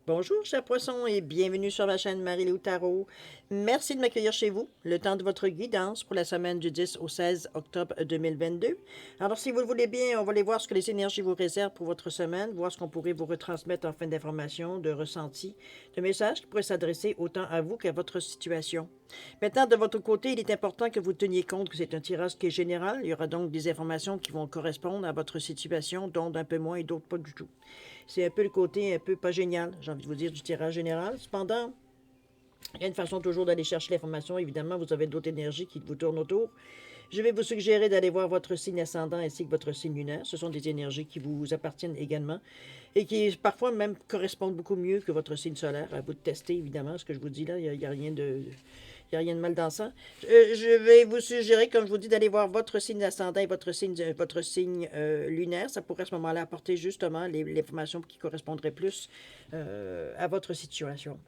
Bonjour, chers poissons, et bienvenue sur la chaîne Marie-Lou Tarot. Merci de m'accueillir chez vous, le temps de votre guidance pour la semaine du 10 au 16 octobre 2022. Alors, si vous le voulez bien, on va aller voir ce que les énergies vous réservent pour votre semaine, voir ce qu'on pourrait vous retransmettre en fin d'informations, de ressentis, de messages qui pourraient s'adresser autant à vous qu'à votre situation. Maintenant, de votre côté, il est important que vous teniez compte que c'est un tirage qui est général. Il y aura donc des informations qui vont correspondre à votre situation, dont un peu moins et d'autres pas du tout. C'est un peu le côté un peu pas génial, j'ai envie de vous dire, du tirage général. Cependant, il y a une façon toujours d'aller chercher l'information. Évidemment, vous avez d'autres énergies qui vous tournent autour. Je vais vous suggérer d'aller voir votre signe ascendant ainsi que votre signe lunaire. Ce sont des énergies qui vous appartiennent également et qui parfois même correspondent beaucoup mieux que votre signe solaire. À vous de tester, évidemment, ce que je vous dis là. Il n'y a rien de... Il n'y a rien de mal dans ça. Je vais vous suggérer, comme je vous dis, d'aller voir votre signe ascendant et votre signe lunaire. Ça pourrait à ce moment-là apporter justement l'information qui correspondrait plus à votre situation.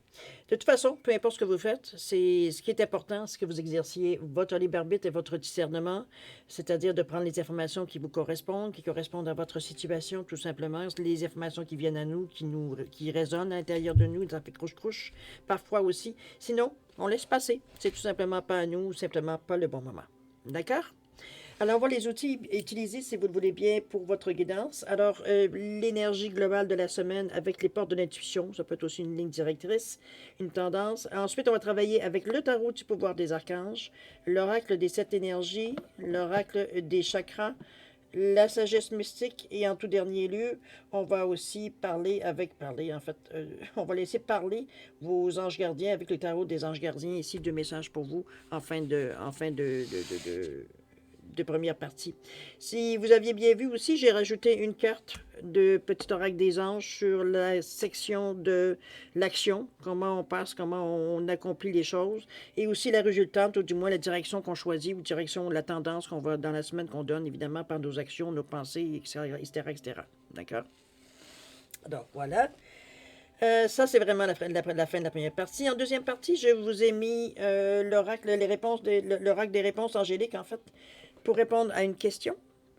De toute façon, peu importe ce que vous faites, c'est ce qui est important, c'est que vous exerciez votre libre arbitre et votre discernement, c'est-à-dire de prendre les informations qui vous correspondent, qui correspondent à votre situation, tout simplement, les informations qui viennent à nous, qui résonnent à l'intérieur de nous, ça fait crouche-crouche, parfois aussi. Sinon, on laisse passer. C'est tout simplement pas à nous, ou simplement pas le bon moment. D'accord? Alors, on voit les outils utilisés, si vous le voulez bien, pour votre guidance. Alors, l'énergie globale de la semaine avec les portes de l'intuition, ça peut être aussi une ligne directrice, une tendance. Ensuite, on va travailler avec le tarot du pouvoir des archanges, l'oracle des sept énergies, l'oracle des chakras, la sagesse mystique et en tout dernier lieu, on va aussi on va laisser parler vos anges gardiens avec le tarot des anges gardiens. Ici, deux messages pour vous en fin de première partie. Si vous aviez bien vu aussi, j'ai rajouté une carte de Petit Oracle des Anges sur la section de l'action, comment on passe, comment on accomplit les choses, et aussi la résultante, ou du moins la direction qu'on choisit, ou direction, la tendance qu'on va dans la semaine qu'on donne, évidemment, par nos actions, nos pensées, etc., etc. D'accord? Donc, voilà. Ça, c'est vraiment la fin de la première partie. En deuxième partie, je vous ai mis l'oracle, l'oracle des réponses angéliques, en fait, pour répondre à une question.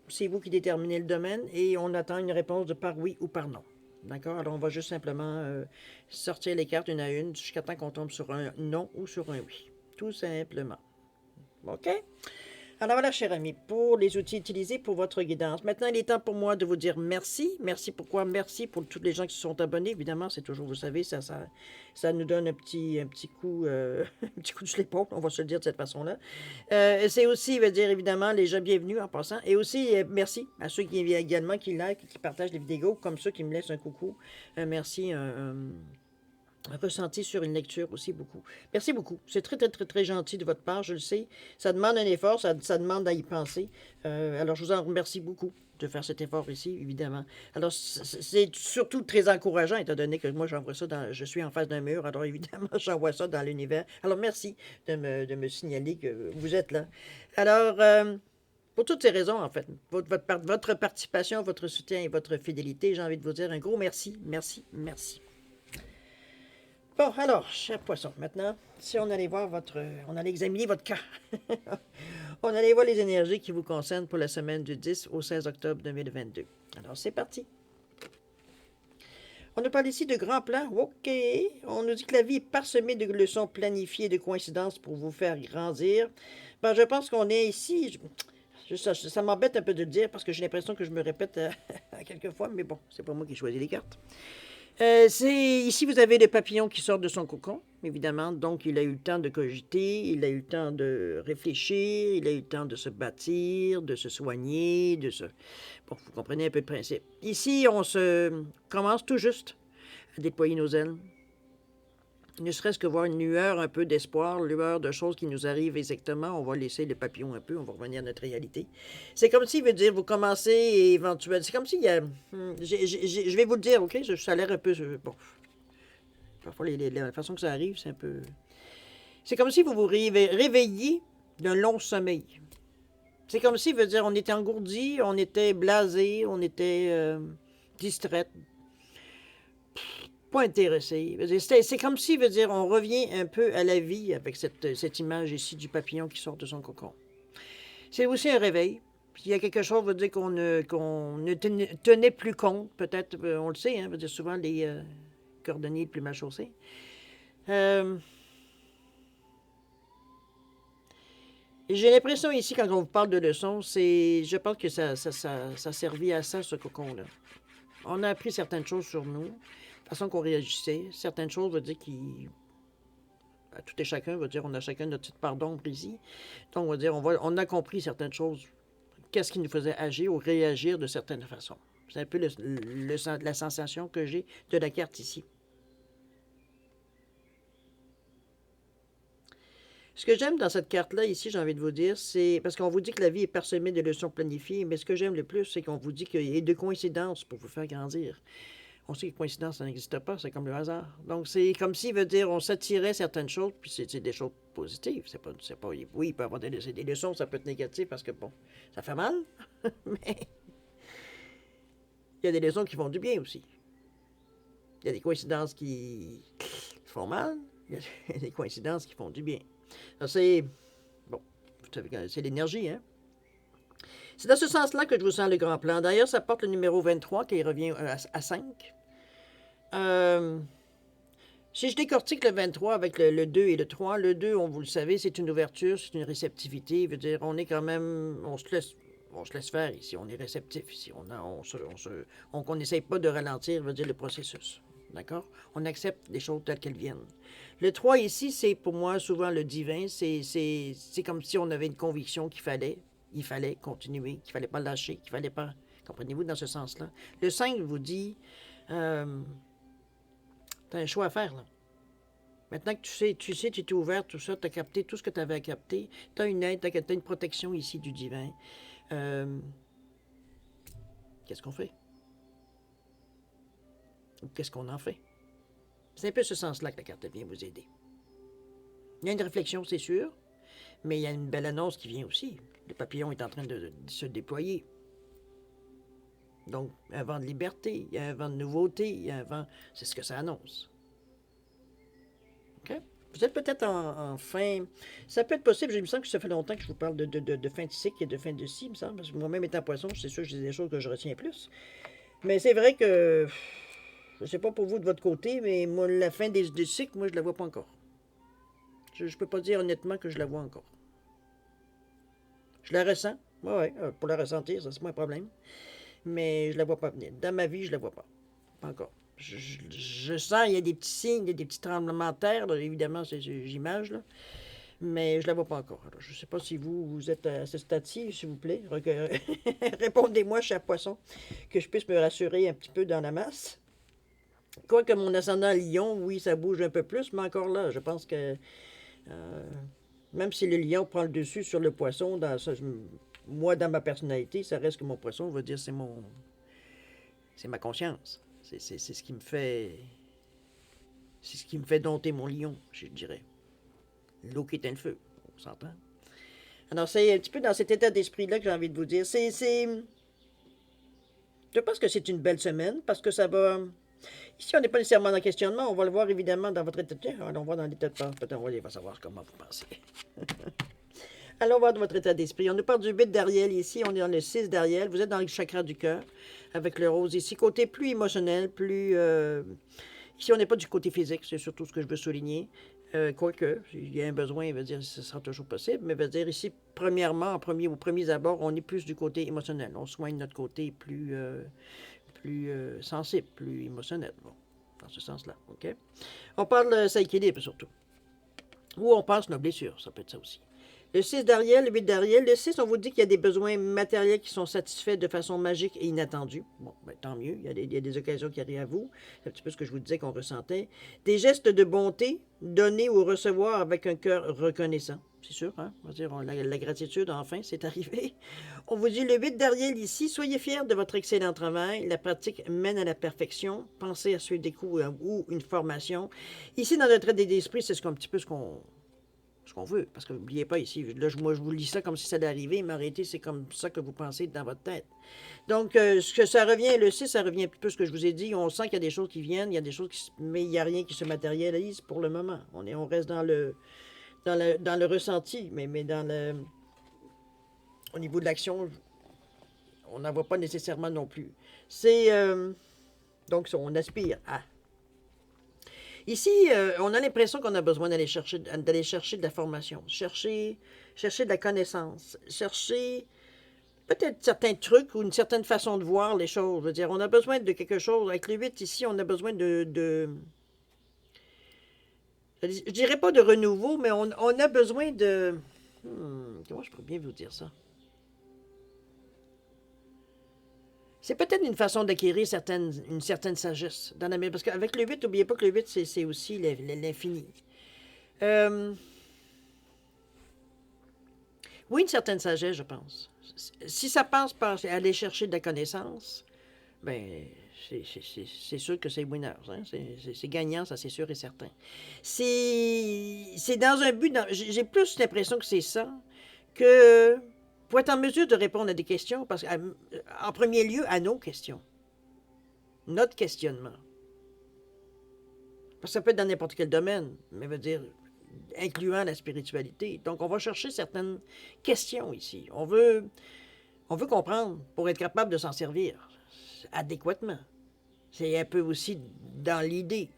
C'est vous qui déterminez le domaine et on attend une réponse de par oui ou par non. D'accord? Alors, on va juste simplement sortir les cartes une à une jusqu'à temps qu'on tombe sur un non ou sur un oui. Tout simplement. OK? Alors voilà, cher ami, pour les outils utilisés pour votre guidance. Maintenant, il est temps pour moi de vous dire merci. Merci pourquoi? Merci pour tous les gens qui se sont abonnés. Évidemment, c'est toujours, vous savez, ça nous donne un petit coup, un petit coup de l'épaule, on va se le dire de cette façon-là. C'est aussi, veut dire évidemment, les gens bienvenus en passant. Et aussi, merci à ceux qui également qui like, qui partagent les vidéos, comme ceux qui me laissent un coucou. Merci, ressenti sur une lecture aussi beaucoup. Merci beaucoup. C'est très, très, très, très gentil de votre part, je le sais. Ça demande un effort, ça demande à y penser. Alors, je vous en remercie beaucoup de faire cet effort ici, évidemment. Alors, c'est surtout très encourageant, étant donné que moi, j'envoie ça je suis en face d'un mur, alors évidemment, j'envoie ça dans l'univers. Alors, merci de me signaler que vous êtes là. Alors, pour toutes ces raisons, en fait, votre participation, votre soutien et votre fidélité, j'ai envie de vous dire un gros merci, merci, merci. Bon, alors, cher poisson, maintenant, si on allait voir on allait examiner votre cas. On allait voir les énergies qui vous concernent pour la semaine du 10 au 16 octobre 2022. Alors, c'est parti. On nous parle ici de grands plans. OK. On nous dit que la vie est parsemée de leçons planifiées et de coïncidences pour vous faire grandir. Ben, je pense qu'on est ici. Ça m'embête un peu de le dire parce que j'ai l'impression que je me répète à quelques fois, mais bon, c'est pas moi qui choisis les cartes. Ici, vous avez le papillon qui sort de son cocon, évidemment. Donc, il a eu le temps de cogiter, il a eu le temps de réfléchir, il a eu le temps de se bâtir, de se soigner, Bon, vous comprenez un peu le principe. Ici, on se commence tout juste à déployer nos ailes. Ne serait-ce que voir une lueur un peu d'espoir, lueur de choses qui nous arrivent exactement. On va laisser le papillon un peu, on va revenir à notre réalité. C'est comme si, veut dire, vous commencez et éventuellement... C'est comme si... je vais vous le dire, OK? Ça a l'air un peu... Bon, parfois, la façon que ça arrive, c'est un peu... C'est comme si vous vous réveilliez d'un long sommeil. C'est comme si, veut dire, on était engourdi, on était blasé, on était distrait, pas intéressé. C'est comme si, veut dire, on revient un peu à la vie avec cette image ici du papillon qui sort de son cocon. C'est aussi un réveil. Puis il y a quelque chose, veut dire qu'on ne tenait plus compte, peut-être, on le sait, hein, veut dire souvent cordonnier le plus mal chaussé. J'ai l'impression ici, quand on vous parle de leçons, je pense que ça servit à ça, ce cocon-là. On a appris certaines choses sur nous, la façon qu'on réagissait. Certaines choses veut dire tout et chacun veut dire on a chacun notre petite part d'ombre ici. Donc, on va dire on a compris certaines choses. Qu'est-ce qui nous faisait agir ou réagir de certaines façons. C'est un peu la sensation que j'ai de la carte ici. Ce que j'aime dans cette carte-là, ici, j'ai envie de vous dire, c'est parce qu'on vous dit que la vie est parsemée de leçons planifiées, mais ce que j'aime le plus, c'est qu'on vous dit qu'il y a de coïncidences pour vous faire grandir. On sait que coïncidence, ça n'existe pas, c'est comme le hasard. Donc, c'est comme s'il veut dire on s'attirait certaines choses, puis c'est des choses positives. Oui, il peut y avoir des leçons, ça peut être négatif parce que, bon, ça fait mal, mais il y a des leçons qui font du bien aussi. Il y a des coïncidences qui font mal, il y a des coïncidences qui font du bien. C'est, bon, c'est l'énergie, hein? C'est dans ce sens-là que je vous sens le grand plan. D'ailleurs, ça porte le numéro 23 qui revient à 5. Si je décortique le 23 avec le 2 et le 3, le 2, vous le savez, c'est une ouverture, c'est une réceptivité. Veut dire, on est quand même, on se laisse faire ici, on est réceptif ici. On n'essaye pas de ralentir, veut dire, le processus. D'accord? On accepte les choses telles qu'elles viennent. Le 3 ici, c'est pour moi souvent le divin. C'est comme si on avait une conviction il fallait continuer, qu'il ne fallait pas lâcher, qu'il ne fallait pas... Comprenez-vous dans ce sens-là? Le 5 vous dit, tu as un choix à faire, là. Maintenant que tu es ouvert, tout ça, tu as capté tout ce que tu avais à capter, tu as une aide, tu as une protection ici du divin. Qu'est-ce qu'on fait? Ou qu'est-ce qu'on en fait? C'est un peu ce sens-là que la carte vient vous aider. Il y a une réflexion, c'est sûr, mais il y a une belle annonce qui vient aussi. Le papillon est en train de se déployer. Donc, un vent de liberté, il y a un vent de nouveauté, il y a un vent... C'est ce que ça annonce. OK? Vous êtes peut-être en fin... Ça peut être possible, il me semble que ça fait longtemps que je vous parle de fin de cycle et de fin de scie, il me semble. Parce que moi-même étant poisson, c'est sûr que j'ai des choses que je retiens plus. Mais c'est vrai que... Je ne sais pas pour vous de votre côté, mais moi, la fin des cycles, moi, je la vois pas encore. Je ne peux pas dire honnêtement que je la vois encore. Je la ressens. Oui, pour la ressentir, ça, c'est pas un problème. Mais je la vois pas venir. Dans ma vie, je la vois pas. Pas encore. Je sens, il y a des petits signes, il y a des petits tremblements de terre, là, évidemment, c'est j'image, là. Mais je la vois pas encore. Alors, je ne sais pas si vous êtes à ce stade-ci, s'il vous plaît. Répondez-moi, cher poisson, que je puisse me rassurer un petit peu dans la masse. Quoique mon ascendant lion, oui, ça bouge un peu plus, mais encore là, je pense que même si le lion prend le dessus sur le poisson, moi, dans ma personnalité, ça reste que mon poisson, on va dire, c'est ma conscience. C'est ce qui me fait... C'est ce qui me fait dompter mon lion, je dirais. L'eau qui éteint le feu, on s'entend. Alors, c'est un petit peu dans cet état d'esprit-là que j'ai envie de vous dire. Je pense que c'est une belle semaine, parce que ça va... Ici, on n'est pas nécessairement dans le questionnement, on va le voir évidemment dans votre état de... Allons voir dans l'état de... Peut-être on va savoir comment vous pensez. Allons voir dans votre état d'esprit. On nous parle du 8 d'Ariel ici, on est dans le 6 d'Ariel. Vous êtes dans le chakra du cœur, avec le rose ici. Côté plus émotionnel, plus... Ici, on n'est pas du côté physique, c'est surtout ce que je veux souligner. Quoique, il y a un besoin, il veut dire que ce sera toujours possible, mais veut dire ici, premièrement, aux premiers abords, on est plus du côté émotionnel. On soigne notre côté plus sensible, plus émotionnel. Bon, dans ce sens-là, OK? On parle, ça équilibre surtout. Ou on pense nos blessures, ça peut être ça aussi. Le 6 d'Ariel, le 8 d'Ariel. Le 6, on vous dit qu'il y a des besoins matériels qui sont satisfaits de façon magique et inattendue. Bon, ben, tant mieux, il y a des occasions qui arrivent à vous. C'est un petit peu ce que je vous disais qu'on ressentait. Des gestes de bonté, donner ou recevoir avec un cœur reconnaissant. C'est sûr, hein? On va dire, la gratitude, enfin, c'est arrivé. On vous dit le 8 d'Ariel ici. Soyez fiers de votre excellent travail. La pratique mène à la perfection. Pensez à suivre des cours ou une formation. Ici, dans notre état d'esprit, c'est un petit peu ce qu'on veut. Parce que n'oubliez pas ici, là, moi, je vous lis ça comme si ça allait arriver, mais en réalité, c'est comme ça que vous pensez dans votre tête. Donc, ce que ça revient, le 6, ça revient un peu ce que je vous ai dit. On sent qu'il y a des choses qui viennent, il y a des choses mais il n'y a rien qui se matérialise pour le moment. On reste dans le ressenti, mais au niveau de l'action, on n'en voit pas nécessairement non plus. Donc, on aspire à. Ici, on a l'impression qu'on a besoin d'aller chercher de la formation, chercher de la connaissance, chercher peut-être certains trucs ou une certaine façon de voir les choses. Je veux dire, on a besoin de quelque chose. Avec le 8 ici, on a besoin je dirais pas de renouveau, mais on a besoin de... comment je pourrais bien vous dire ça? C'est peut-être une façon d'acquérir une certaine sagesse dans la vie. Parce qu'avec le 8, n'oubliez pas que le 8, c'est aussi l'infini. Euh, oui, une certaine sagesse, je pense. Si ça passe par aller chercher de la connaissance, ben, c'est sûr que c'est winner. Hein? C'est gagnant, ça, c'est sûr et certain. C'est dans un but... J'ai plus l'impression que c'est ça que pour être en mesure de répondre à des questions, parce qu'en premier lieu, à nos questions. Notre questionnement. Parce que ça peut être dans n'importe quel domaine, mais veut dire incluant la spiritualité. Donc, on va chercher certaines questions ici. On veut comprendre pour être capable de s'en servir adéquatement. C'est un peu aussi dans l'idée.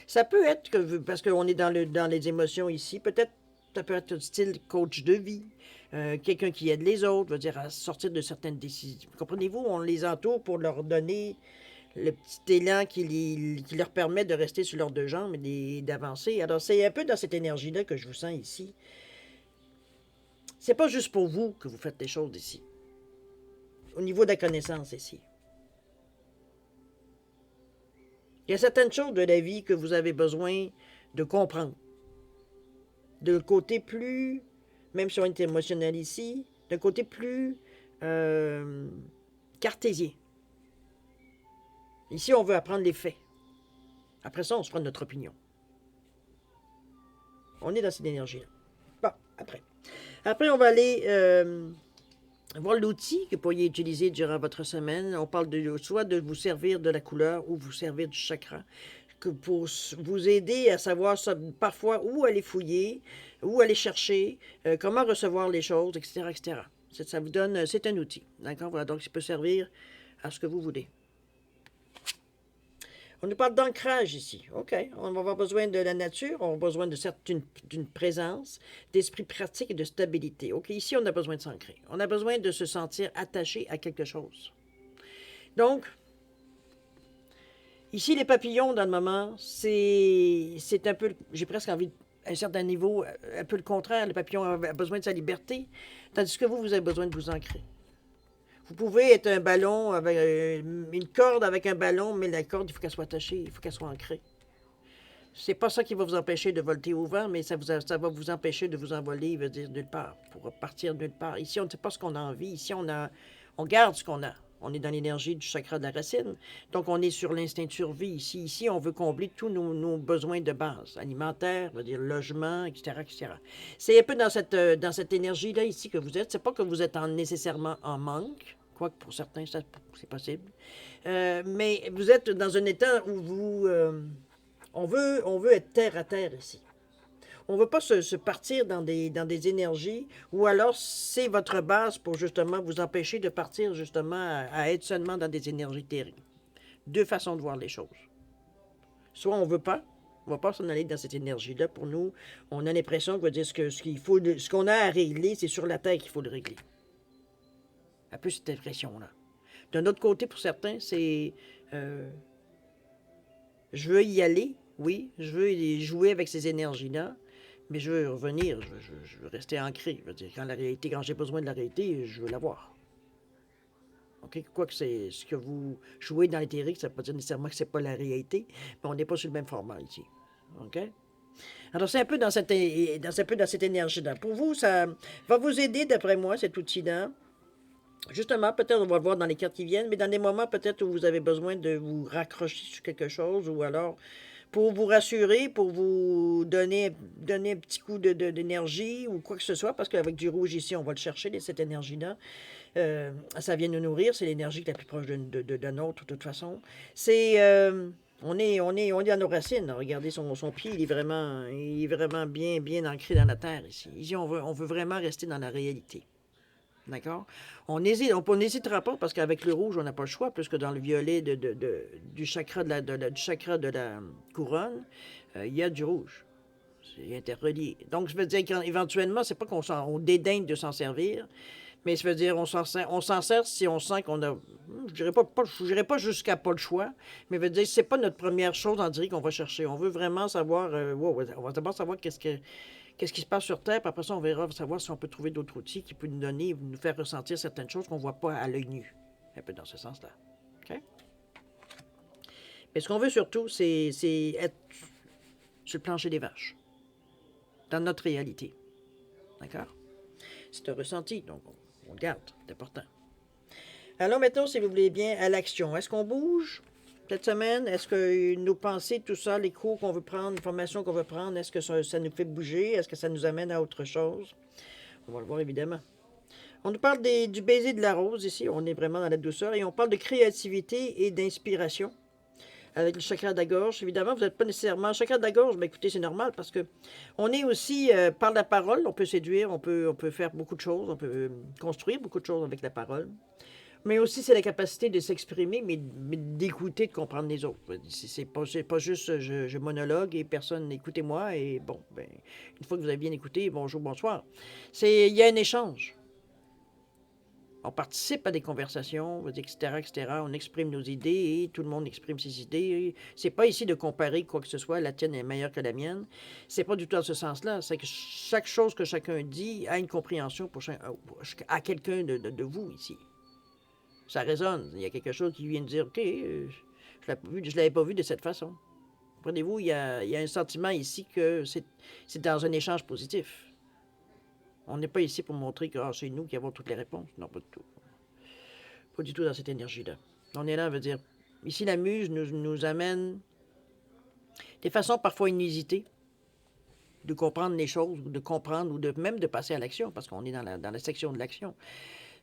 Ça peut être que, parce qu'on est dans les émotions ici, peut-être ça peut être style coach de vie, quelqu'un qui aide les autres, veut dire à sortir de certaines décisions. Comprenez-vous, on les entoure pour leur donner le petit élan qui leur permet de rester sur leurs deux jambes et d'avancer. Alors, c'est un peu dans cette énergie-là que je vous sens ici. C'est pas juste pour vous que vous faites les choses ici. Au niveau de la connaissance ici. Il y a certaines choses de la vie que vous avez besoin de comprendre. D'un côté plus, même si on est émotionnel ici, d'un côté plus cartésien. Ici, on veut apprendre les faits. Après ça, on se prend notre opinion. On est dans cette énergie-là. Bon, après. Après, on va aller voir l'outil que vous pourriez utiliser durant votre semaine. On parle soit de vous servir de la couleur ou vous servir du chakra pour vous aider à savoir ça, parfois où aller fouiller, où aller chercher, comment recevoir les choses, etc., etc. Ça vous donne, c'est un outil, d'accord? Voilà, donc ça peut servir à ce que vous voulez. On nous parle d'ancrage ici. OK. On va avoir besoin de la nature, on a besoin d'une présence, d'esprit pratique et de stabilité. OK. Ici, on a besoin de s'ancrer. On a besoin de se sentir attaché à quelque chose. Donc, ici, les papillons, dans le moment, c'est un peu, j'ai presque envie, à un certain niveau, un peu le contraire. Le papillon a besoin de sa liberté, tandis que vous avez besoin de vous ancrer. Vous pouvez être un ballon, avec une corde avec un ballon, mais la corde, il faut qu'elle soit attachée, il faut qu'elle soit ancrée. C'est pas ça qui va vous empêcher de volter au vent, mais ça va vous empêcher de vous envoler, veut dire nulle part, pour partir nulle part. Ici, on ne sait pas ce qu'on a envie. Ici, on garde ce qu'on a. On est dans l'énergie du chakra de la racine. Donc, on est sur l'instinct de survie. Ici, on veut combler tous nos besoins de base, alimentaires, veut dire logement, etc., etc. C'est un peu dans cette énergie-là ici que vous êtes. C'est pas que vous êtes nécessairement en manque, quoique pour certains, c'est possible. Mais vous êtes dans un état où on veut être terre à terre ici. On ne veut pas se partir dans des énergies, ou alors c'est votre base pour justement vous empêcher de partir justement à être seulement dans des énergies terribles. Deux façons de voir les choses. Soit on ne veut pas s'en aller dans cette énergie-là. Pour nous, on a l'impression que ce qu'on a à régler, c'est sur la terre qu'il faut le régler. Un peu cette impression-là. D'un autre côté, pour certains, c'est je veux y aller, oui, je veux y jouer avec ces énergies-là, mais je veux revenir, je veux rester ancré. Je veux dire, quand j'ai besoin de la réalité, je veux l'avoir. OK? Quoique c'est ce que vous jouez dans l'éthérique, ça ne veut pas dire nécessairement que ce n'est pas la réalité, mais on n'est pas sur le même format ici. OK? Alors, c'est un peu dans cette énergie-là. Pour vous, ça va vous aider, d'après moi, cet outil-là. Justement, peut-être on va le voir dans les cartes qui viennent, mais dans des moments peut-être où vous avez besoin de vous raccrocher sur quelque chose, ou alors pour vous rassurer, pour vous donner un petit coup d'énergie ou quoi que ce soit, parce qu'avec du rouge ici, on va le chercher, cette énergie-là. Ça vient nous nourrir, c'est l'énergie la plus proche de nôtre, de toute façon. C'est... on est à nos racines. Regardez son pied, il est vraiment bien ancré dans la terre ici. Ici, on veut vraiment rester dans la réalité. D'accord? On n'hésitera pas parce qu'avec le rouge, on n'a pas le choix, plus que dans le violet du chakra du chakra de la couronne, il y a du rouge. C'est interrelié. Donc, je veux dire qu'éventuellement, c'est pas on dédaigne de s'en servir, mais ça veut dire on s'en sert si on sent qu'on a. Je dirais pas jusqu'à pas le choix, mais veut dire c'est pas notre première chose en direct qu'on va chercher. On veut vraiment savoir. On va d'abord savoir qu'est-ce qui se passe sur Terre, puis après ça, on verra savoir si on peut trouver d'autres outils qui peuvent nous donner, nous faire ressentir certaines choses qu'on ne voit pas à l'œil nu. Un peu dans ce sens-là. OK? Mais ce qu'on veut surtout, c'est être sur le plancher des vaches, dans notre réalité. D'accord? C'est un ressenti, donc on le garde, c'est important. Alors maintenant, si vous voulez bien, à l'action. Est-ce qu'on bouge cette semaine? Est-ce que nos pensées, tout ça, les cours qu'on veut prendre, les formations qu'on veut prendre, est-ce que ça nous fait bouger? Est-ce que ça nous amène à autre chose? On va le voir évidemment. On nous parle du baiser de la rose ici, on est vraiment dans la douceur, et on parle de créativité et d'inspiration avec le chakra de la gorge. Évidemment, vous n'êtes pas nécessairement... Le chakra de la gorge, mais écoutez, c'est normal parce que on est aussi, par la parole, on peut séduire, on peut faire beaucoup de choses, on peut construire beaucoup de choses avec la parole. Mais aussi, c'est la capacité de s'exprimer, mais d'écouter, de comprendre les autres. C'est pas juste je monologue et personne, écoutez-moi, et bon, ben, une fois que vous avez bien écouté, bonjour, bonsoir. Il y a un échange. On participe à des conversations, etc., etc. On exprime nos idées et tout le monde exprime ses idées. C'est pas ici de comparer quoi que ce soit, la tienne est meilleure que la mienne. C'est pas du tout dans ce sens-là. C'est que chaque chose que chacun dit a une compréhension à quelqu'un de vous ici. Ça résonne. Il y a quelque chose qui vient de dire, OK, je ne l'avais pas vu de cette façon. Comprenez-vous, il y a un sentiment ici que c'est dans un échange positif. On n'est pas ici pour montrer que c'est nous qui avons toutes les réponses. Non, pas du tout. Pas du tout dans cette énergie-là. On est là, on veut dire, ici la muse nous amène des façons parfois inusitées de comprendre les choses, ou de comprendre, ou même de passer à l'action, parce qu'on est dans la section de l'action.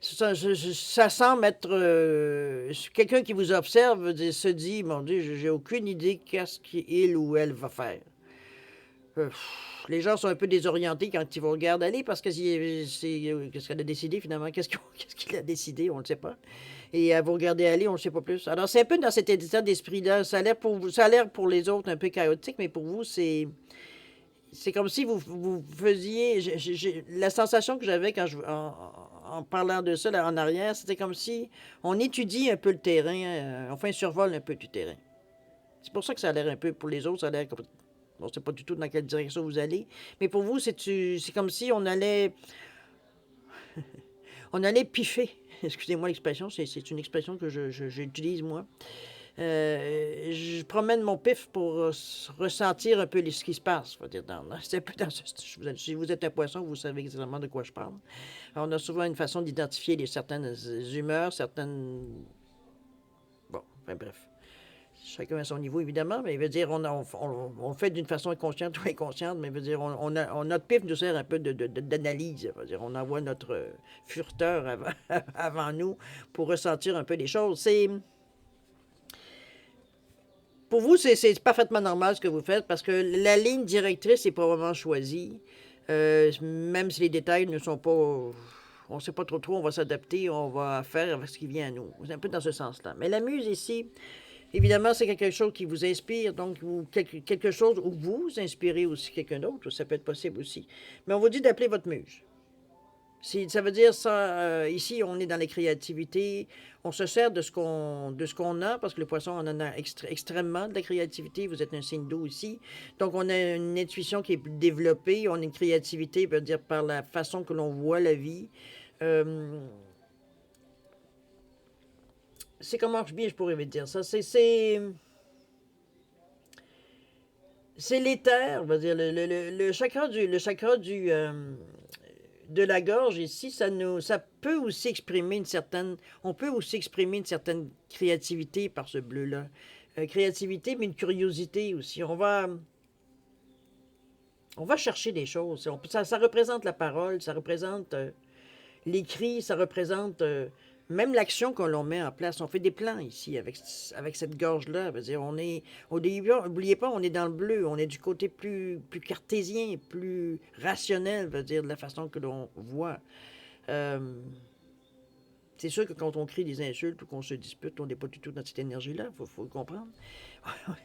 Ça semble être quelqu'un qui vous observe se dit, mon Dieu, j'ai aucune idée qu'est-ce qu'il ou elle va faire. Les gens sont un peu désorientés quand ils vous regardent aller parce que qu'est-ce qu'elle a décidé finalement, qu'est-ce qu'il a décidé, on ne le sait pas. Et à vous regarder aller, on ne sait pas plus. Alors c'est un peu dans cet état d'esprit-là. Ça a l'air pour les autres un peu chaotique, mais pour vous, c'est comme si vous faisiez... la sensation que j'avais en parlant de ça là, en arrière, c'était comme si on étudie un peu le terrain, on fait un survol un peu du terrain. C'est pour ça que ça a l'air un peu, pour les autres, ça a l'air comme... On ne sait pas du tout dans quelle direction vous allez, mais pour vous, c'est comme si on allait piffer. Excusez-moi l'expression, c'est une expression que j'utilise moi. Je promène mon pif pour ressentir un peu ce qui se passe. C'est un peu si vous êtes un poisson, vous savez exactement de quoi je parle. Alors, on a souvent une façon d'identifier certaines humeurs, certaines... Bon, enfin bref. Chacun à son niveau, évidemment, mais il veut dire, on fait d'une façon inconsciente ou inconsciente, mais veut dire, notre pif nous sert un peu d'analyse. On envoie notre furteur avant nous pour ressentir un peu les choses. Pour vous, c'est parfaitement normal ce que vous faites parce que la ligne directrice est probablement choisie, même si les détails ne sont pas... On ne sait pas trop, on va s'adapter, on va faire avec ce qui vient à nous. C'est un peu dans ce sens-là. Mais la muse ici, évidemment, c'est quelque chose qui vous inspire, donc quelque chose où vous inspirez aussi quelqu'un d'autre, ça peut être possible aussi. Mais on vous dit d'appeler votre muse. Ça veut dire ça, ici, on est dans la créativité, on se sert de ce qu'on a, parce que le poisson on en a extrêmement de la créativité, vous êtes un signe d'eau ici. Donc, on a une intuition qui est développée, on a une créativité, veut dire par la façon que l'on voit la vie. C'est comment bien je pourrais dire ça. C'est l'éther, va dire le chakra de la gorge ici, ça peut aussi exprimer on peut aussi exprimer une certaine créativité par ce bleu-là. Créativité, mais une curiosité aussi. On va chercher des choses. Ça représente la parole, ça représente l'écrit, ça représente même l'action que l'on met en place. On fait des plans ici avec cette gorge-là. N'oubliez pas, on est dans le bleu. On est du côté plus cartésien, plus rationnel, de la façon que l'on voit. C'est sûr que quand on crie des insultes ou qu'on se dispute, on n'est pas du tout dans cette énergie-là, faut le comprendre.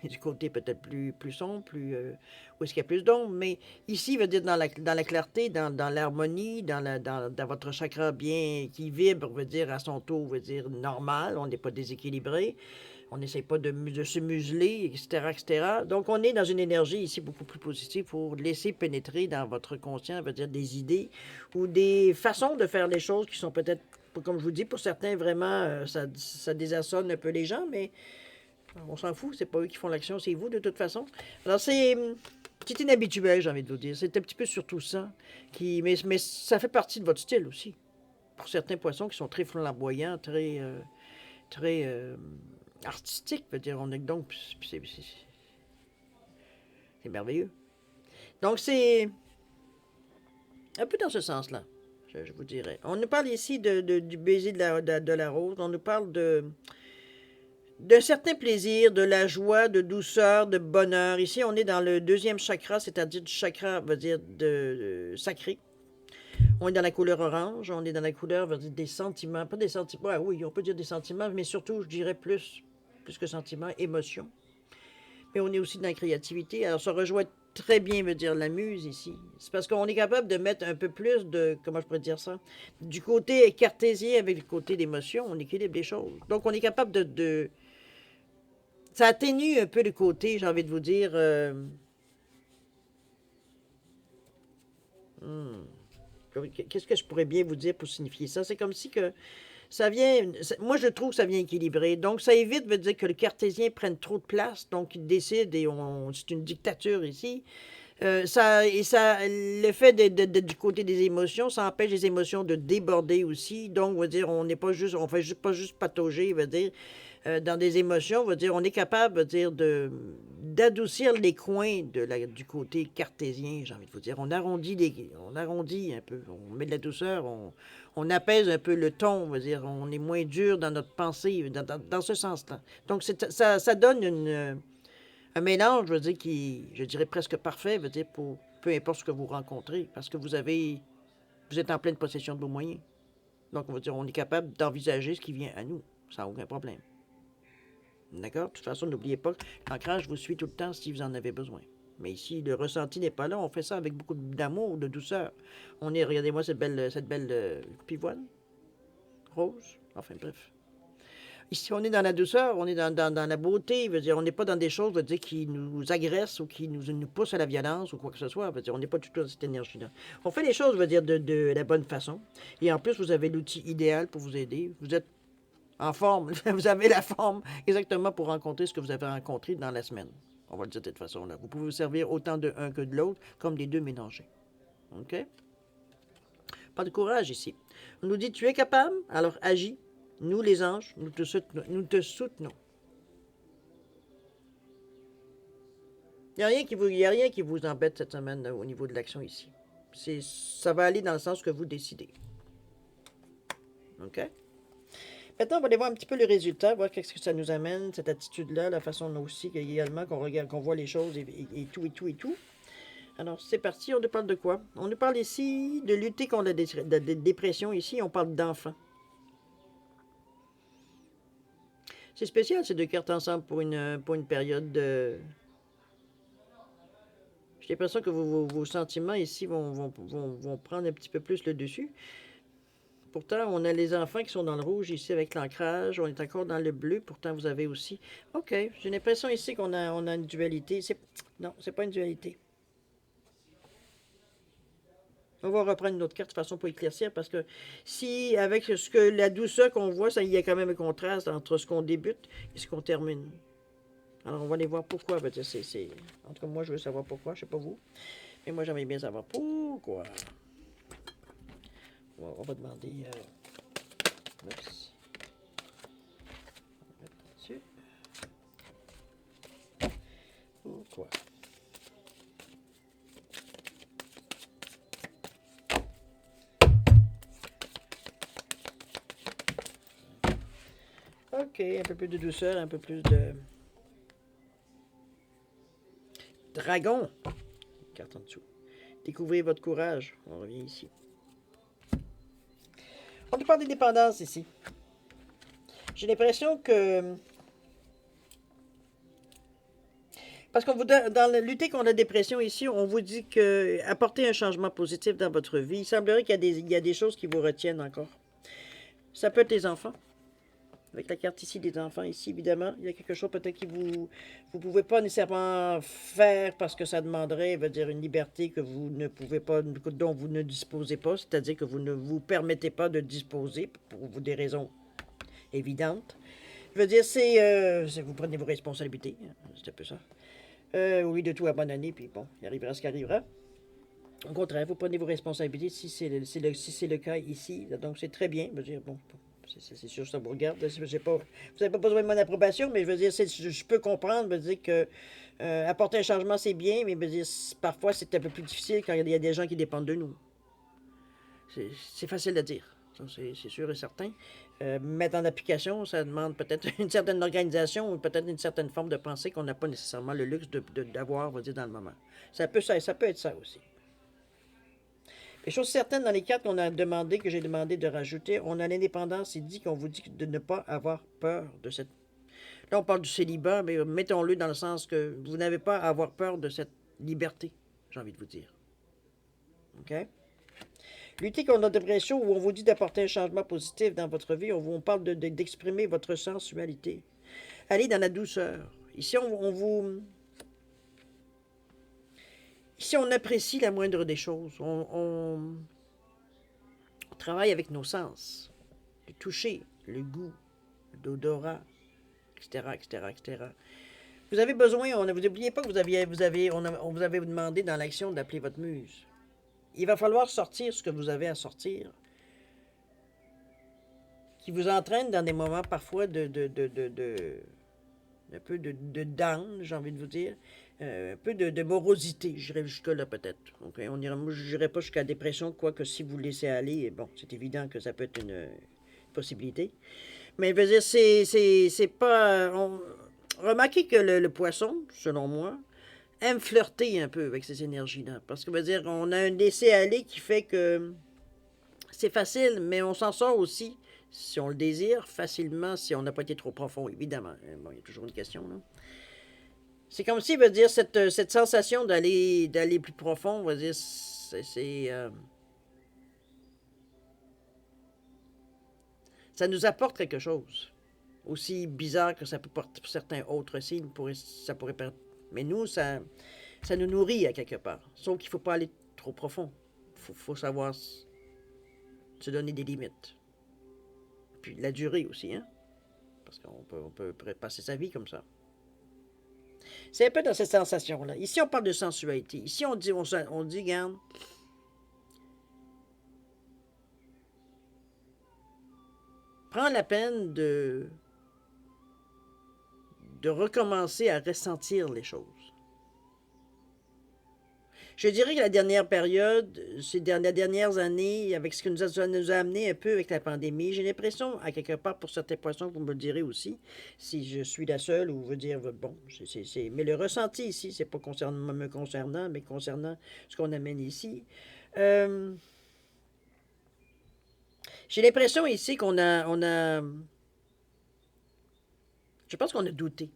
Du côté peut-être plus sombre, où est-ce qu'il y a plus d'ombre, mais ici, veut dire dans la clarté, dans l'harmonie, dans votre chakra bien qui vibre, veut dire à son tour, veut dire normal, on n'est pas déséquilibré, on n'essaie pas de se museler, etc., etc. Donc, on est dans une énergie ici beaucoup plus positive pour laisser pénétrer dans votre conscient, veut dire des idées ou des façons de faire les choses qui sont peut-être, comme je vous dis, pour certains, vraiment, ça désassonne un peu les gens, mais on s'en fout, c'est pas eux qui font l'action, c'est vous de toute façon. Alors c'est inhabituel, j'ai envie de vous dire. C'est un petit peu surtout ça. Mais ça fait partie de votre style aussi. Pour certains poissons qui sont très flamboyants, très artistiques, veut dire, donc c'est merveilleux. Donc c'est un peu dans ce sens-là, je vous dirais. On nous parle ici du baiser de la rose, on nous parle d'un certain plaisir, de la joie, de douceur, de bonheur. Ici, on est dans le deuxième chakra, c'est-à-dire du chakra, veut dire, sacré. On est dans la couleur orange, on est dans la couleur, veut dire, des sentiments. Pas des sentiments, oui, on peut dire des sentiments, mais surtout, je dirais plus que sentiments, émotions. Mais on est aussi dans la créativité. Alors, ça rejoint très bien, veut dire, la muse ici. C'est parce qu'on est capable de mettre un peu plus de, comment je pourrais dire ça, du côté cartésien avec le côté d'émotion, on équilibre les choses. Donc, on est capable ça atténue un peu le côté, j'ai envie de vous dire. Qu'est-ce que je pourrais bien vous dire pour signifier ça? C'est comme si que ça vient. Moi, je trouve que ça vient équilibrer. Donc, ça évite, veut dire que le cartésien prenne trop de place. Donc, il décide et c'est une dictature ici. Le fait du côté des émotions, ça empêche les émotions de déborder aussi. Donc, on va dire, on fait juste, pas juste patauger, veut dire, dans des émotions, veut dire, on est capable, veut dire, d'adoucir les coins du côté cartésien, j'ai envie de vous dire. On arrondit un peu, on met de la douceur, on apaise un peu le ton, veut dire, on est moins dur dans notre pensée, dans ce sens-là. Donc, ça donne un mélange, je veux dire, je dirais presque parfait, veut dire, pour peu importe ce que vous rencontrez, parce que vous êtes en pleine possession de vos moyens. Donc, on va dire, on est capable d'envisager ce qui vient à nous, sans aucun problème. D'accord? De toute façon, n'oubliez pas que l'ancrage vous suit tout le temps si vous en avez besoin. Mais ici, le ressenti n'est pas là. On fait ça avec beaucoup d'amour, de douceur. Regardez-moi cette belle pivoine rose. Enfin, bref. Ici, on est dans la douceur, on est dans la beauté. Veut dire, on n'est pas dans des choses veut dire, qui nous agressent ou qui nous poussent à la violence ou quoi que ce soit. Veut dire, on n'est pas du tout dans cette énergie-là. On fait les choses, veut dire, de la bonne façon. Et en plus, vous avez l'outil idéal pour vous aider. Vous êtes en forme. Vous avez la forme exactement pour rencontrer ce que vous avez rencontré dans la semaine. On va le dire de cette façon-là. Vous pouvez vous servir autant de un que de l'autre, comme les deux mélangés. OK? Pas de courage ici. On nous dit, tu es capable, alors agis. Nous, les anges, nous te soutenons. Il n'y a rien qui vous embête cette semaine au niveau de l'action ici. Ça va aller dans le sens que vous décidez. OK? Maintenant, on va aller voir un petit peu le résultat, voir qu'est-ce que ça nous amène, cette attitude-là, la façon aussi également qu'on regarde, qu'on voit les choses et tout. Alors, c'est parti, on nous parle de quoi? On nous parle ici de lutter contre la dépression. Ici, on parle d'enfants. C'est spécial, ces deux cartes ensemble pour une période de... J'ai l'impression que vos sentiments ici vont prendre un petit peu plus le dessus. Pourtant, on a les enfants qui sont dans le rouge ici avec l'ancrage. On est encore dans le bleu. Pourtant, vous avez aussi... OK, j'ai l'impression ici qu'on a une dualité. Non, c'est pas une dualité. On va reprendre une autre carte de façon pour éclaircir parce que si, avec la douceur qu'on voit, il y a quand même un contraste entre ce qu'on débute et ce qu'on termine. Alors, on va aller voir pourquoi. En tout cas, moi, je veux savoir pourquoi. Je sais pas vous. Mais moi, j'aimerais bien savoir pourquoi. On va demander... Merci. On va mettre là-dessus. Pourquoi? OK, un peu plus de douceur, un peu plus de... Dragon. Carte en dessous. Découvrez votre courage. On revient ici. On nous parle d'indépendance ici. J'ai l'impression que... Parce qu'on vous dans la lutter contre la dépression ici, on vous dit que apporter un changement positif dans votre vie. Il semblerait il y a des choses qui vous retiennent encore. Ça peut être les enfants. Avec la carte ici des enfants, ici, évidemment, il y a quelque chose peut-être que vous ne pouvez pas nécessairement faire parce que ça demanderait, veut dire, une liberté que vous ne pouvez pas, dont vous ne disposez pas, c'est-à-dire que vous ne vous permettez pas de disposer pour des raisons évidentes. Je veux dire, vous prenez vos responsabilités, c'est un peu ça. Au lieu de tout abandonner, puis bon, il arrivera ce qui arrivera. Au contraire, vous prenez vos responsabilités si c'est le cas ici. Donc, c'est très bien. Je veux dire, bon, c'est sûr que ça vous regarde. Vous n'avez pas besoin de mon approbation, mais je veux dire, je peux comprendre. Je veux dire que apporter un changement, c'est bien, mais je veux dire, parfois, c'est un peu plus difficile quand il y a des gens qui dépendent de nous. C'est facile à dire. C'est sûr et certain. Mettre en application, ça demande peut-être une certaine organisation ou peut-être une certaine forme de pensée qu'on n'a pas nécessairement le luxe d'avoir, on va dire, dans le moment. Ça peut être ça aussi. Les choses certaines dans les cartes qu'on a demandé, que j'ai demandé de rajouter, on a l'indépendance, il dit qu'on vous dit de ne pas avoir peur de cette... Là, on parle du célibat, mais mettons-le dans le sens que vous n'avez pas à avoir peur de cette liberté, j'ai envie de vous dire. OK? Lutter contre la dépression, où on vous dit d'apporter un changement positif dans votre vie, on parle d'exprimer votre sensualité. Allez dans la douceur. Ici, Ici, on apprécie la moindre des choses. On travaille avec nos sens. Le toucher, le goût, l'odorat, etc., etc., etc. Vous avez besoin, vous n'oubliez pas que on vous avait demandé dans l'action d'appeler votre muse. Il va falloir sortir ce que vous avez à sortir, qui vous entraîne dans des moments parfois un peu de down, j'ai envie de vous dire, un peu de morosité, j'irais jusque-là peut-être. Okay? Moi, je n'irai pas jusqu'à la dépression, quoique si vous laissez aller, bon, c'est évident que ça peut être une possibilité. Mais je veux dire, c'est pas... Remarquez que le poisson, selon moi, aime flirter un peu avec ces énergies-là. Parce que, veut dire, on a un laisser-aller qui fait que c'est facile, mais on s'en sort aussi, si on le désire, facilement, si on n'a pas été trop profond, évidemment. Bon, il y a toujours une question, là. C'est comme si, veut dire, cette sensation d'aller plus profond, veut dire, ça nous apporte quelque chose. Aussi bizarre que ça peut porter pour certains autres signes, ça pourrait perdre. Mais nous, ça nous nourrit à quelque part. Sauf qu'il ne faut pas aller trop profond. Faut savoir se donner des limites. Puis la durée aussi, hein? Parce qu'on peut passer sa vie comme ça. C'est un peu dans cette sensation-là. Ici, on parle de sensualité. Ici, on dit, regarde, prends la peine de recommencer à ressentir les choses. Je dirais que la dernière période, les dernières années, avec ce que nous a amené un peu avec la pandémie, j'ai l'impression, à quelque part, pour certains poissons, vous me le direz aussi, si je suis la seule, ou veut dire, bon, mais le ressenti ici, c'est pas me concernant, mais concernant ce qu'on amène ici. J'ai l'impression ici je pense qu'on a douté.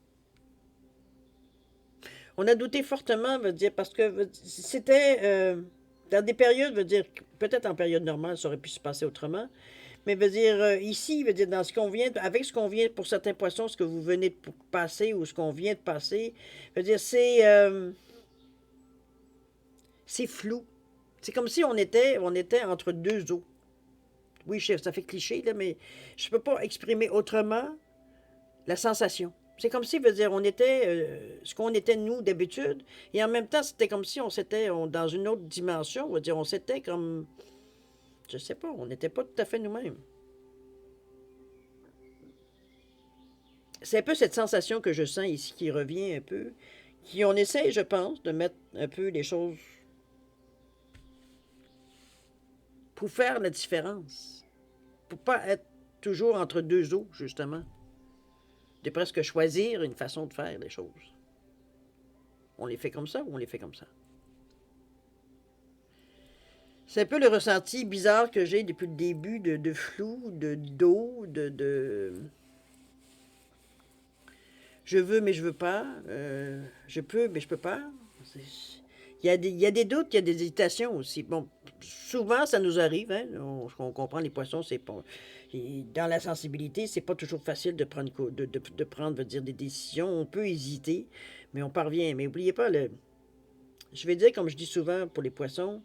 On a douté fortement, veut dire, parce que c'était dans des périodes, veut dire, peut-être en période normale, ça aurait pu se passer autrement, mais veut dire, ici, veut dire, dans ce qu'on vient, avec ce qu'on vient pour certains poissons, ce que vous venez de passer ou ce qu'on vient de passer, veut dire, c'est flou. C'est comme si on était entre deux eaux. Oui, chef, ça fait cliché, là, mais je ne peux pas exprimer autrement la sensation. C'est comme si, veut dire, on était ce qu'on était nous d'habitude, et en même temps, c'était comme si on s'était dans une autre dimension. On va dire, on s'était comme, je sais pas, on n'était pas tout à fait nous-mêmes. C'est un peu cette sensation que je sens ici qui revient un peu, qui on essaie, je pense, de mettre un peu les choses pour faire la différence, pour pas être toujours entre deux eaux, justement. De presque choisir une façon de faire les choses. On les fait comme ça ou on les fait comme ça? C'est un peu le ressenti bizarre que j'ai depuis le début de flou, d'eau, je veux mais je veux pas, je peux mais je peux pas. C'est- il y a des doutes, il y a des hésitations aussi. Bon, souvent ça nous arrive, hein, on comprend les poissons, c'est pas, dans la sensibilité, c'est pas toujours facile de prendre, de prendre, veut dire, des décisions. On peut hésiter, mais on parvient. Mais n'oubliez pas, je vais dire, comme je dis souvent pour les poissons,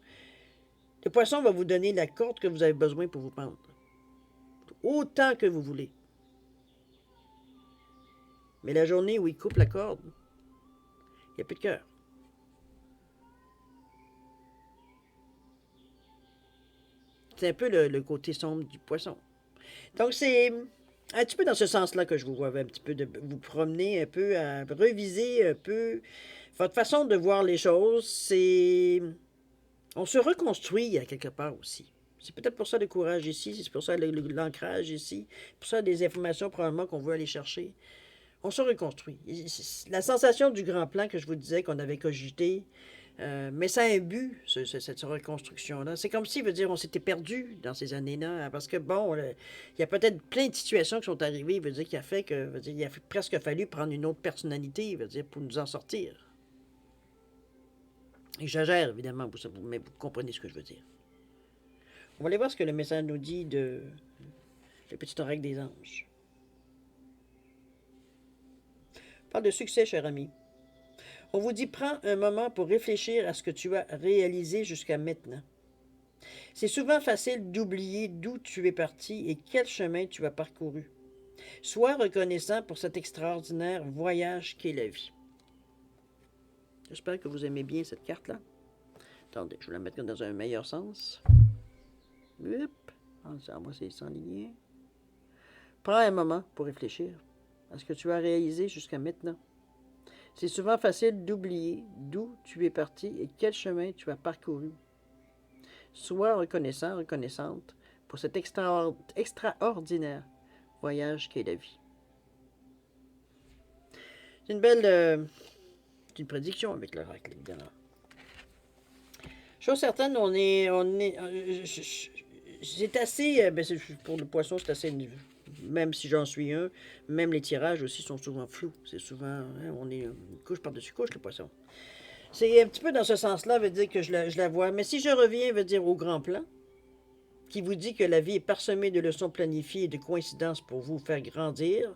le poisson va vous donner la corde que vous avez besoin pour vous pendre. Autant que vous voulez. Mais la journée où il coupe la corde, il n'y a plus de cœur. C'est un peu le côté sombre du poisson. Donc, c'est un petit peu dans ce sens-là que je vous vois un petit peu de vous promener un peu, à reviser un peu votre façon de voir les choses. C'est. On se reconstruit à quelque part aussi. C'est peut-être pour ça le courage ici, c'est pour ça l'ancrage ici, pour ça des informations probablement qu'on veut aller chercher. On se reconstruit. La sensation du grand plan que je vous disais qu'on avait cogité, mais ça a un but, cette reconstruction-là. C'est comme si, veut dire, on s'était perdu dans ces années-là, parce que, bon, il y a peut-être plein de situations qui sont arrivées, veut dire, qui a fait que, veut dire, il a presque fallu prendre une autre personnalité, veut dire, pour nous en sortir. J'exagère, évidemment, mais vous comprenez ce que je veux dire. On va aller voir ce que le message nous dit de le petit oracle des anges. On parle de succès, cher ami. On vous dit, prends un moment pour réfléchir à ce que tu as réalisé jusqu'à maintenant. C'est souvent facile d'oublier d'où tu es parti et quel chemin tu as parcouru. Sois reconnaissant pour cet extraordinaire voyage qu'est la vie. J'espère que vous aimez bien cette carte-là. Attendez, je vais la mettre dans un meilleur sens. Hop, on va s'enligner. Prends un moment pour réfléchir à ce que tu as réalisé jusqu'à maintenant. C'est souvent facile d'oublier d'où tu es parti et quel chemin tu as parcouru. Sois reconnaissant, reconnaissante pour cet extraordinaire voyage qu'est la vie. C'est une belle une prédiction avec l'oracle, évidemment. Chose certaine, c'est assez, pour le poisson, c'est assez, même si j'en suis un, même les tirages aussi sont souvent flous. C'est souvent, hein, on est une couche par-dessus couche, le poisson. C'est un petit peu dans ce sens-là, veut dire que je la vois. Mais si je reviens, veut dire au grand plan, qui vous dit que la vie est parsemée de leçons planifiées et de coïncidences pour vous faire grandir,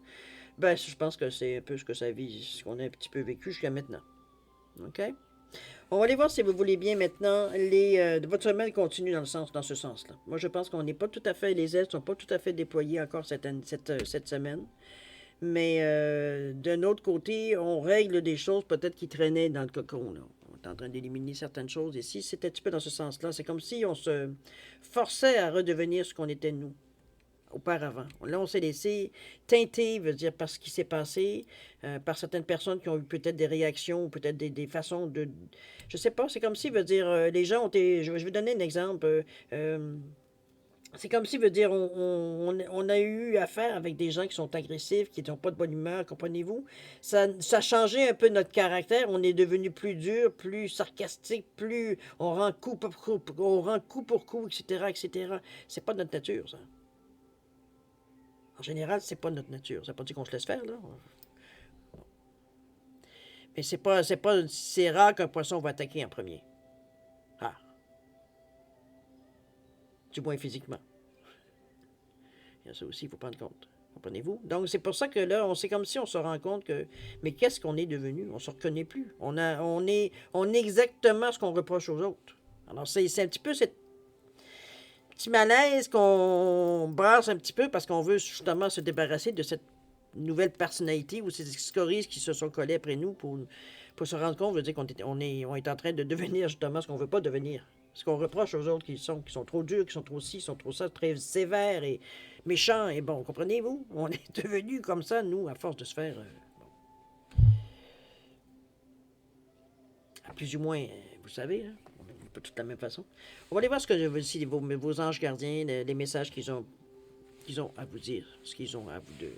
ben, je pense que c'est un peu ce que ça vise, ce qu'on a un petit peu vécu jusqu'à maintenant. OK? On va aller voir si vous voulez bien maintenant. Votre semaine continue dans ce sens-là. Moi, je pense qu'on n'est pas tout à fait, les aides ne sont pas tout à fait déployées encore cette semaine. Mais d'un autre côté, on règle des choses peut-être qui traînaient dans le cocon. Là. On est en train d'éliminer certaines choses ici. C'est un petit peu dans ce sens-là. C'est comme si on se forçait à redevenir ce qu'on était nous auparavant. Là, on s'est laissé teinter, veut dire, par ce qui s'est passé, par certaines personnes qui ont eu peut-être des réactions, ou peut-être des façons de... Je sais pas, c'est comme si, veut dire, les gens ont été... Je vais vous donner un exemple. C'est comme si, veut dire, on a eu affaire avec des gens qui sont agressifs, qui n'ont pas de bonne humeur, comprenez-vous? Ça a changé un peu notre caractère. On est devenu plus dur, plus sarcastique, plus... on rend coup pour coup, etc., etc. C'est pas notre nature, ça. En général, c'est pas notre nature. Ça veut pas dire qu'on se laisse faire, là. Mais c'est rare qu'un poisson va attaquer en premier. Rare. Du moins physiquement. Il y a ça aussi, il faut prendre compte. Comprenez-vous? Donc, c'est pour ça que là, c'est comme si on se rend compte que... Mais qu'est-ce qu'on est devenu? On se reconnaît plus. On est exactement ce qu'on reproche aux autres. Alors, c'est un petit peu cette petit malaise qu'on brasse un petit peu parce qu'on veut justement se débarrasser de cette nouvelle personnalité ou ces scories qui se sont collés après nous pour se rendre compte, veut dire on est en train de devenir justement ce qu'on ne veut pas devenir. Ce qu'on reproche aux autres qui sont trop durs, qui sont trop ci, qui sont trop ça, très sévères et méchants. Et bon, comprenez-vous? On est devenu comme ça, nous, à force de se faire... plus ou moins, vous savez, hein? Pas toute la même façon. On va aller voir ce que si vos anges gardiens, les messages qu'ils ont à vous dire, ce qu'ils ont à vous de.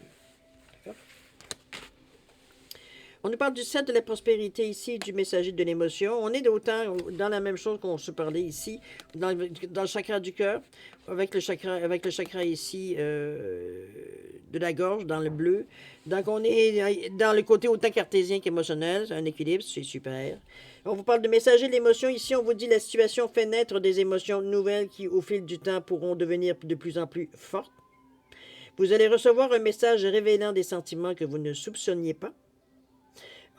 On nous parle du 7 de la prospérité ici, du messager de l'émotion. On est autant dans la même chose qu'on se parlait ici, dans le chakra du cœur, avec le chakra ici de la gorge, dans le bleu. Donc, on est dans le côté autant cartésien qu'émotionnel. C'est un équilibre, c'est super. On vous parle de messager de l'émotion. Ici, on vous dit la situation fait naître des émotions nouvelles qui, au fil du temps, pourront devenir de plus en plus fortes. Vous allez recevoir un message révélant des sentiments que vous ne soupçonniez pas.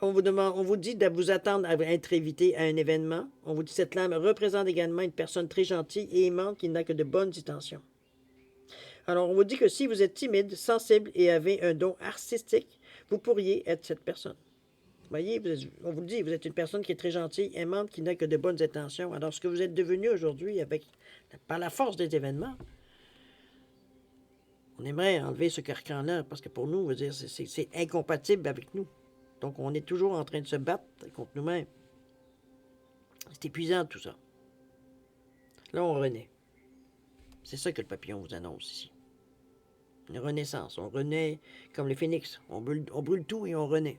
On vous dit de vous attendre à être invité à un événement. On vous dit que cette lame représente également une personne très gentille et aimante qui n'a que de bonnes intentions. Alors, on vous dit que si vous êtes timide, sensible et avez un don artistique, vous pourriez être cette personne. Vous voyez, on vous dit, vous êtes une personne qui est très gentille, aimante, qui n'a que de bonnes intentions. Alors, ce que vous êtes devenu aujourd'hui, par la force des événements, on aimerait enlever ce carcan-là, parce que pour nous, on veut dire, c'est incompatible avec nous. Donc, on est toujours en train de se battre contre nous-mêmes. C'est épuisant, tout ça. Là, on renaît. C'est ça que le papillon vous annonce ici. Une renaissance. On renaît comme les phénix. On brûle tout et on renaît.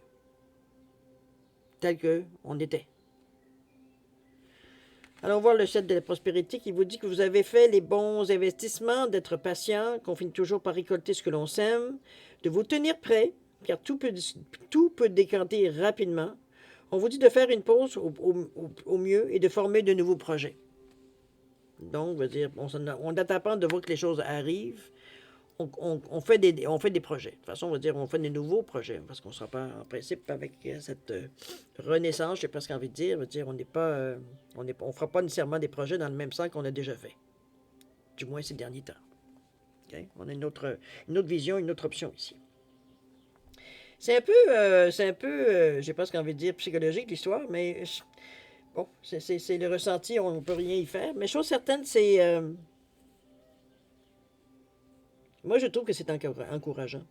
Tel qu'on était. Alors, on voit le 7 de la prospérité qui vous dit que vous avez fait les bons investissements, d'être patient, qu'on finit toujours par récolter ce que l'on sème, de vous tenir prêt, car tout peut décanter rapidement. On vous dit de faire une pause au mieux et de former de nouveaux projets. Donc, on n'attend pas de voir que les choses arrivent. On fait des projets. De toute façon, on va dire on fait des nouveaux projets, parce qu'on ne sera pas en principe avec cette renaissance, j'ai presque envie de dire. On n'est pas, on fera pas nécessairement des projets dans le même sens qu'on a déjà fait. Du moins ces derniers temps. Okay? On a une autre vision, une autre option ici. C'est un peu, j'ai presque envie de dire psychologique l'histoire, mais bon, c'est le ressenti, on ne peut rien y faire. Mais chose certaine, c'est... moi, je trouve que c'est encourageant.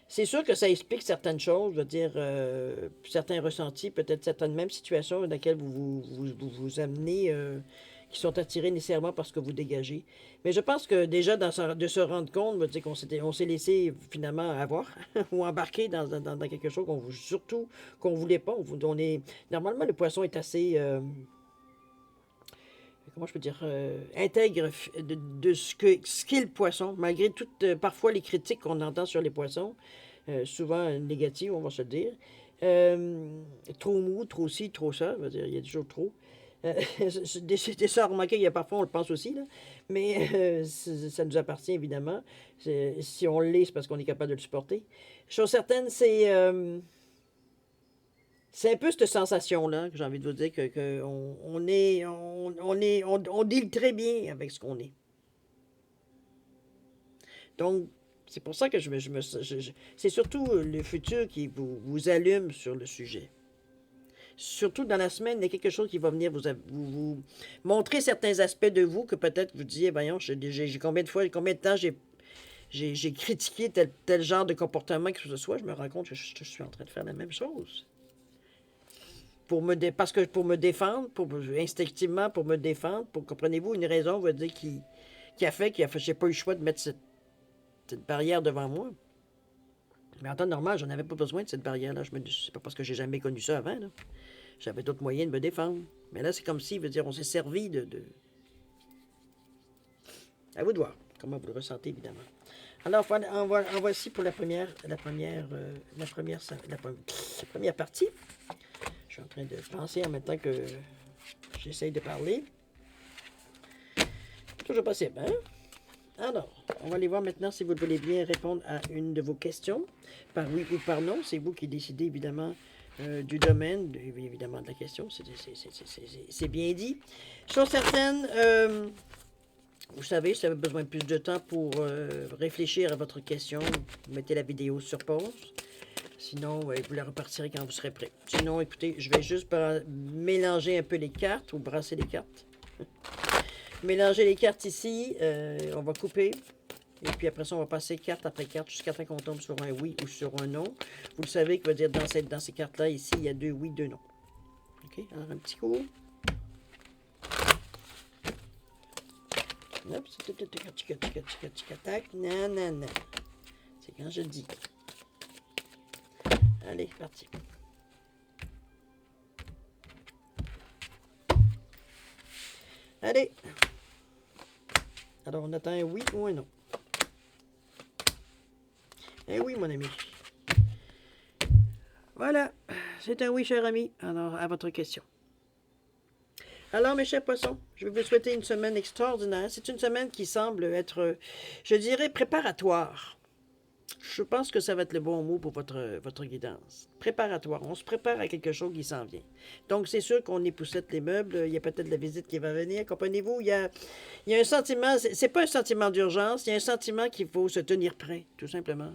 C'est sûr que ça explique certaines choses, je veux dire, certains ressentis, peut-être certaines mêmes situations dans lesquelles vous amenez, qui sont attirés nécessairement par ce que vous dégagez. Mais je pense que déjà, de se rendre compte, veut dire on s'est laissé finalement avoir ou embarquer dans quelque chose surtout qu'on ne voulait pas. Normalement, le poisson est assez... comment je peux dire, intègre de ce qu'est le poisson, malgré toutes, parfois, les critiques qu'on entend sur les poissons, souvent négatives, on va se dire. Trop mou, trop ci, trop ça, je veux dire, il y a toujours trop. C'est ça à remarquer, il y a parfois, on le pense aussi, là, mais ça nous appartient, évidemment. Si on l'est, c'est parce qu'on est capable de le supporter. Chose certaine, c'est un peu cette sensation-là que j'ai envie de vous dire on deal très bien avec ce qu'on est. Donc, c'est pour ça que c'est surtout le futur qui vous allume sur le sujet. Surtout dans la semaine, il y a quelque chose qui va venir vous montrer certains aspects de vous que peut-être vous disiez, voyons, j'ai combien de temps j'ai critiqué tel genre de comportement que ce soit, je me rends compte que je suis en train de faire la même chose. Pour me défendre, instinctivement, pour me défendre, comprenez-vous, une raison, veut dire, qui a fait que j'ai pas eu le choix de mettre cette barrière devant moi. Mais en temps normal, j'en avais pas besoin de cette barrière-là. C'est pas parce que j'ai jamais connu ça avant, là. J'avais d'autres moyens de me défendre. Mais là, c'est comme si, veut dire, on s'est servi de... À vous de voir comment vous le ressentez, évidemment. Alors, en voici pour la première partie. Je suis en train de penser en même temps que j'essaye de parler. Toujours possible, hein? Alors, on va aller voir maintenant si vous voulez bien répondre à une de vos questions, par oui ou par non. C'est vous qui décidez, évidemment, du domaine, évidemment, de la question. C'est bien dit. Chose certaine, vous savez, si vous avez besoin de plus de temps pour réfléchir à votre question, vous mettez la vidéo sur pause. Sinon, vous la repartirez quand vous serez prêt. Sinon, écoutez, je vais juste mélanger un peu les cartes ou brasser les cartes. Mélanger les cartes ici, on va couper. Et puis après ça, on va passer carte après carte jusqu'à temps qu'on tombe sur un oui ou sur un non. Vous le savez que veut dire dans ces cartes-là, ici, il y a 2 oui, 2 non. OK? Alors, un petit coup. Hop, c'est tac, non. C'est quand je le dis. Allez, parti. Allez. Alors, on attend un oui ou un non. Un oui, mon ami. Voilà. C'est un oui, cher ami. Alors, à votre question. Alors, mes chers poissons, je vais vous souhaiter une semaine extraordinaire. C'est une semaine qui semble être, je dirais, préparatoire. Je pense que ça va être le bon mot pour votre guidance. Préparatoire. On se prépare à quelque chose qui s'en vient. Donc, c'est sûr qu'on époussette les meubles. Il y a peut-être la visite qui va venir. Comprenez-vous, il y a un sentiment, c'est pas un sentiment d'urgence, il y a un sentiment qu'il faut se tenir prêt, tout simplement.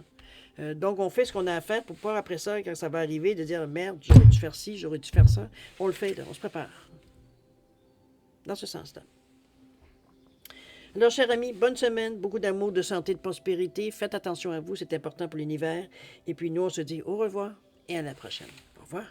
Donc, on fait ce qu'on a à faire pour pouvoir, après ça, quand ça va arriver, de dire merde, j'aurais dû faire ci, j'aurais dû faire ça. On le fait, là, on se prépare. Dans ce sens-là. Alors, chers amis, bonne semaine, beaucoup d'amour, de santé, de prospérité. Faites attention à vous, c'est important pour l'univers. Et puis, nous, on se dit au revoir et à la prochaine. Au revoir.